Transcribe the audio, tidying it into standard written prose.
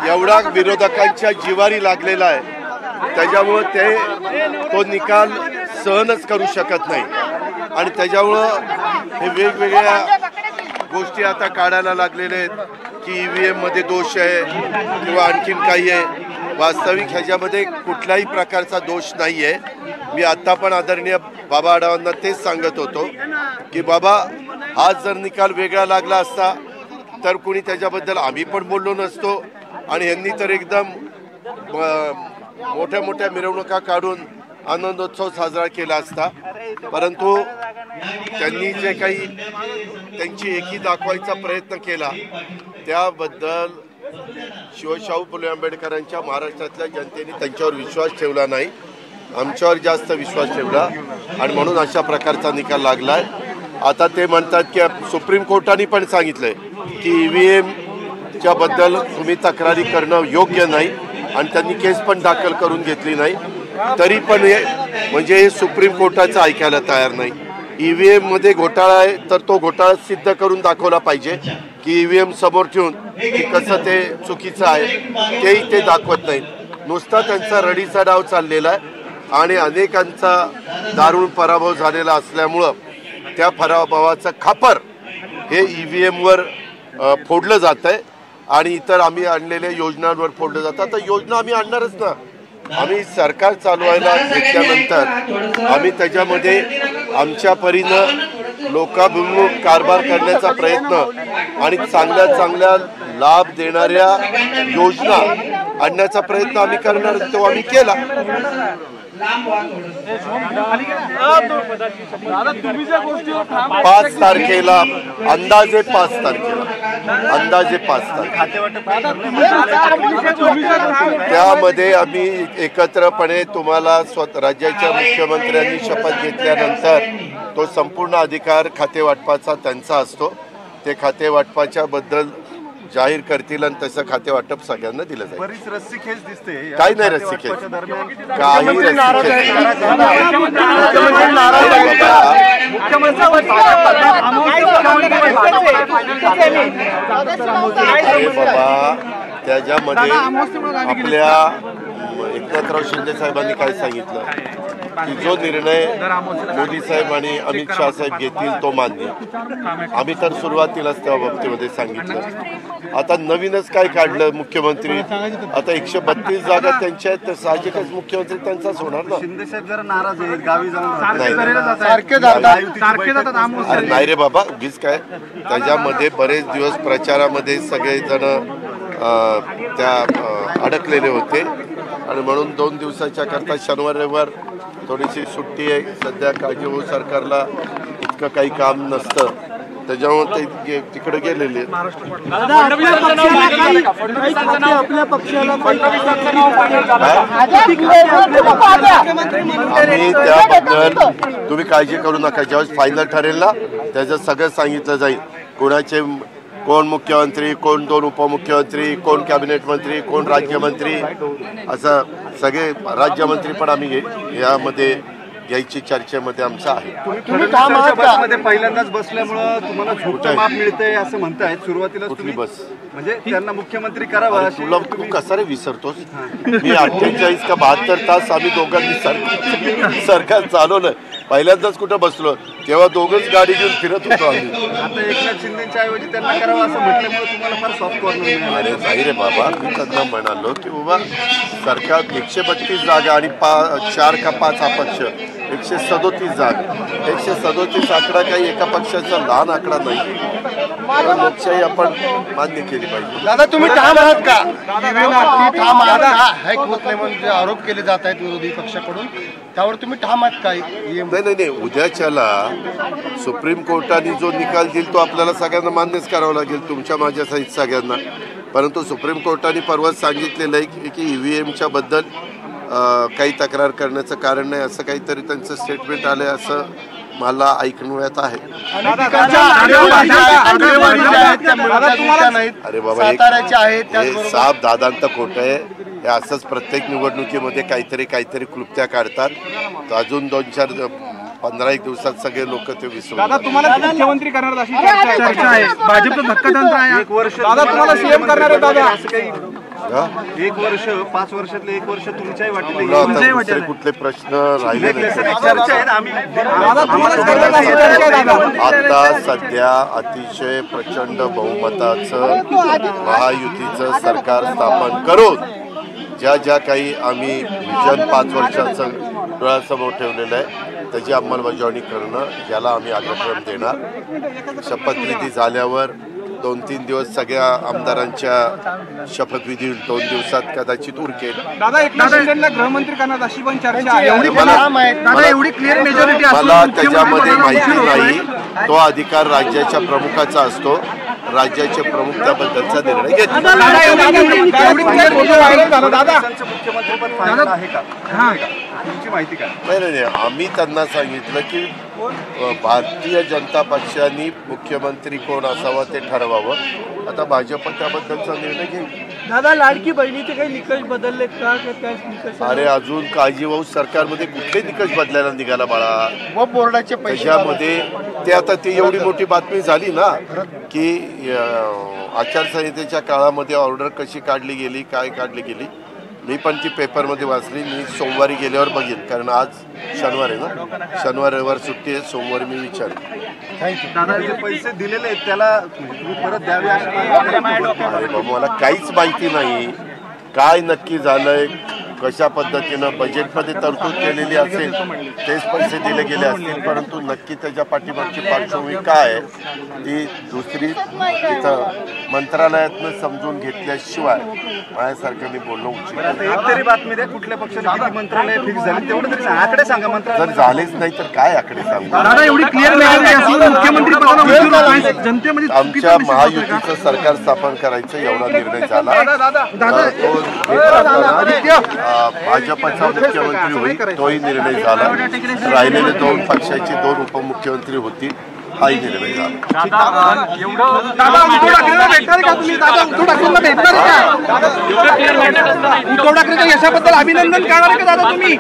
एवढा विरोधकांच्या जिवारी लागलेला आहे, त्याच्यामुळे ते तो निकाल सहनच करू शकत नाही आणि त्याच्यामुळं हे वेगवेगळ्या गोष्टी आता काढायला लागलेल्या आहेत की ईव्हीएम मध्ये दोष आहे किंवा आणखीन काही आहे. वास्तविक ह्याच्यामध्ये कुठल्याही प्रकारचा दोष नाही आहे. मी आता पण आदरणीय बाबा आढावांना तेच सांगत होतो की बाबा हा जर निकाल वेगळा लागला असता तर कुणी त्याच्याबद्दल आम्ही पण बोललो नसतो आणि यांनी तर एकदम मोठ्या मोठ्या मिरवणुका काढून आनंदोत्सव साजरा केला असता. परंतु त्यांनी जे काही त्यांची एकी दाखवायचा प्रयत्न केला त्याबद्दल शिवशाहू फुले आंबेडकरांच्या महाराष्ट्रातल्या जनतेने त्यांच्यावर विश्वास ठेवला नाही, आमच्यावर जास्त विश्वास ठेवला आणि म्हणून अशा प्रकारचा निकाल लागलाय. आता ते म्हणतात की सुप्रीम कोर्टाने पण सांगितलंय की ईव्हीएमच्या बद्दल तुम्ही तक्रारी करणं योग्य नाही आणि त्यांनी केस पण दाखल करून घेतली नाही. तरी पण म्हणजे हे सुप्रीम कोर्टाचं ऐकायला तयार नाही. ईव्हीएम मध्ये घोटाळा आहे तर तो घोटाळा सिद्ध करून दाखवला पाहिजे की ईव्हीएम समोर ठेवून की कसं ते चुकीचं आहे तेही ते दाखवत नाहीत. नुसता त्यांचा रडीचा डाव चाललेला आहे आणि अनेकांचा दारुण पराभव झालेला असल्यामुळं त्या पराभवाचं खापर हे ईव्हीएमवर फोडलं जात आहे आणि इतर आम्ही आणलेल्या योजनांवर फोडलं जातं. तर योजना आम्ही आणणारच ना. आम्ही सरकार चालवायला घेतल्यानंतर आम्ही त्याच्यामध्ये आमच्या परीनं लोकाभिमुख कारभार करण्याचा प्रयत्न आणि चांगल्या चांगल्या लाभ देणाऱ्या योजना आणण्याचा प्रयत्न आम्ही करणार, तो आम्ही केला. 5 तारखेला अंदाजे 5 तारखेला त्यामध्ये आम्ही एकत्रपणे तुम्हाला राज्याच्या मुख्यमंत्र्यांनी शपथ घेतल्यानंतर तो संपूर्ण अधिकार खातेवाटपाचा त्यांचा असतो. ते खातेवाटपाच्या बद्दल जाहीर करतील आणि तसं खाते वाटप सगळ्यांना दिलं जाईल. बरीच रस्सीखेच दिसते. काही नाही रस्सीखेच, काही बाबा त्याच्यामध्ये आपल्या एकनाथराव शिंदे साहेबांनी काय सांगितलं की जो निर्णय मोदी साहेब आणि अमित शाह साहेब घेतील तो मान्य. आम्ही तर सुरुवातीलाच त्या बाबतीमध्ये सांगितलं. आता नवीनच काय काढलं मुख्यमंत्री, आता 132 जागा त्यांच्या आहेत तर साहजिकच मुख्यमंत्री त्यांचाच होणार ना. शिंदे साहेब जरा नाराज आहेत, गावी जाऊन नाही रे बाबा, उगीच काय त्याच्यामध्ये बरेच दिवस प्रचारामध्ये सगळेजण त्या अडकलेले होते आणि म्हणून 2 दिवसाच्या करता शनिवार रविवार थोडीशी सुट्टी आहे सध्या. काळजी होऊ सरकारला इतकं काही काम नसतं त्याच्यामुळे ते तिकडे गेलेले आहेत. आम्ही त्याबद्दल तुम्ही काळजी करू नका. ज्यावेळेस फायनल ठरेल ना त्याचं सगळं सांगितलं जाईल. कोण मुख्यमंत्री, कोण 2 उपमुख्यमंत्री, कोण कॅबिनेट मंत्री, कोण राज्यमंत्री, असं सगळे राज्यमंत्री पण आम्ही यामध्ये घ्यायची चर्चेमध्ये आमचं आहे. तुम्ही पहिल्यांदाच बसल्यामुळं तुम्हाला छोटं माप मिळतंय असं म्हणतायत. सुरुवातीला कुठली बस म्हणजे त्यांना मुख्यमंत्री करावं. तुला तू कसा रे विसरतोस? मी 48 का 72 तास आम्ही दोघांनी सरकार चालवलं. पहिल्यांदाच कुठं बसलो तेव्हा दोघंच गाडी घेऊन फिरत होतो आम्ही. आता एकनाथ शिंदेच्या ऐवजी त्यांना करावं असं म्हटल्यामुळे तुम्हाला फार सॉफ्ट कॉर्नर मिळालं. अरे नाही रे बाबा, मी त्यांना म्हणालो की बाबा सरकार 132 जागा आणि 4 का 5 अपक्ष 137 जागा. 137 आकडा काही एका पक्षाचा लहान आकडा नाही. लोकशाही आपण मान्य केली पाहिजे. दादा तुम्ही ठाम आहात का? ठाम आहात का? हॅक होत नाही म्हणजे आरोप केले जात आहेत विरोधी पक्षाकडून, त्यावर तुम्ही ठाम आहात का? नाही, उद्याच्याला सुप्रीम कोर्टाने जो निकाल देईल तो आपल्याला सगळ्यांना मान्यच करावा लागेल, तुमच्या माझ्या सहित सगळ्यांना. परंतु सुप्रीम कोर्टाने परवाच सांगितलेलं आहे की ईव्हीएमच्या बद्दल काही तक्रार करण्याचं कारण नाही, असं काहीतरी त्यांचं स्टेटमेंट आलंय असं मला ऐकण्यात आहे. अरे बाबा, हे साफ दादांत खोटं आहे. हे असंच प्रत्येक निवडणुकीमध्ये काहीतरी क्लुप्त्या काढतात. तर अजून 2-4 15-1 दिवसात सगळे लोक ते विसरून दादा जातील. तुम्हाला मुख्यमंत्री करणार अशी चर्चा आहे. भाजपचं धक्कातंत्र आहे. एक वर्ष दादा तुम्हाला सीएम करणार आहे दादा. असं काही हा? 1 वर्ष 5 वर्षातले 1 वर्ष तुमच्याही वाटेल मला आता दुसरे कुठले प्रश्न राहिले नाही. चर्चा आहे. आम्ही दादा तुम्हाला करणार अशी चर्चा आहे दादा. आता सध्या अतिशय प्रचंड बहुमताचं महायुतीचं सरकार स्थापन करून ज्या ज्या काही आम्ही विजन 5 वर्षाचं डोळ्यासमोर ठेवलेलं आहे त्याची अंमलबजावणी करणं याला आम्ही अग्रक्रम देणार. शपथविधी झाल्यावर 2-3 दिवस सगळ्या आमदारांच्या शपथविधी 2 दिवसात कदाचित उरकेल. दादा एकनाथ शिंदेला गृहमंत्री करणार अशी पण चर्चा आहे. मला एवढी क्लिअर मेजॉरिटी मला त्याच्यामध्ये माहिती नाही. तो अधिकार राज्याच्या प्रमुखाचा असतो. राज्याचे प्रमुख त्याबद्दलचा निर्णय घेतात. मुख्यमंत्रीपद फायनल आहे का? तुमची माहिती काय? नाही, आम्ही त्यांना सांगितलं की भारतीय जनता पक्षाने मुख्यमंत्री कोण असावा ते ठरवावं. आता भाजप त्याबद्दलचा निर्णय घेईल. दादा लाडकी बहिणीचे काही निकष बदललेत का? त्याच निकष अरे अजून काळजी भाऊ सरकारमध्ये कुठले निकष बदलायला निघाला बाळा. व बोर्डाचे पैसे त्याच्यामध्ये ते आता ती एवढी मोठी बातमी झाली ना की आचारसंहितेच्या काळामध्ये ऑर्डर कशी काढली गेली, काय काढली गेली. मी पण ती पेपरमध्ये वाचली. मी सोमवारी गेल्यावर बघेन, कारण आज शनिवार आहे ना, शनिवार रविवार सुट्टी आहे. सोमवारी मी विचारेन. दादा जे पैसे दिलेले आहेत त्याला तुम्ही परत द्यावे अशी मागणी. अरे बाबा मला काहीच माहिती नाही काय नक्की झालंय, कशा पद्धतीनं बजेटमध्ये तरतूद केलेली असेल तेच पैसे दिले गेले असतील, परंतु नक्की त्याच्या पाठीमागची पार्श्वभूमी काय आहे ती दुसरी तिथं मंत्रालयातनं समजून घेतल्याशिवाय माझ्यासारखं मी बोलणं उचित नाही. एक तरी बातमी द्या, कुठल्या पक्षाने किती मंत्रालय फिक्स झाले तेवढं तरी सांगा. आकडे सांगा मंत्रालय. जर झालेच नाही तर काय आकडे सांगू. दादा एवढी क्लिअर मेजॉरिटी असून मुख्यमंत्री पदाला जनतेमध्ये आमच्या महायुतीचं सरकार स्थापन करायचं एवढा निर्णय झाला. तो भाजपचा मुख्यमंत्री होईल तोही निर्णय झाला. राहिलेले 2 पक्षाचे 2 उपमुख्यमंत्री होतील हाही निर्णय झाला. दादा उद्धव ठाकरेंना भेटणार का तुम्ही? दादा उद्धव ठाकरेंना भेटणार का? उद्धव ठाकरेंच्या यशाबद्दल अभिनंदन करणार का दादा तुम्ही?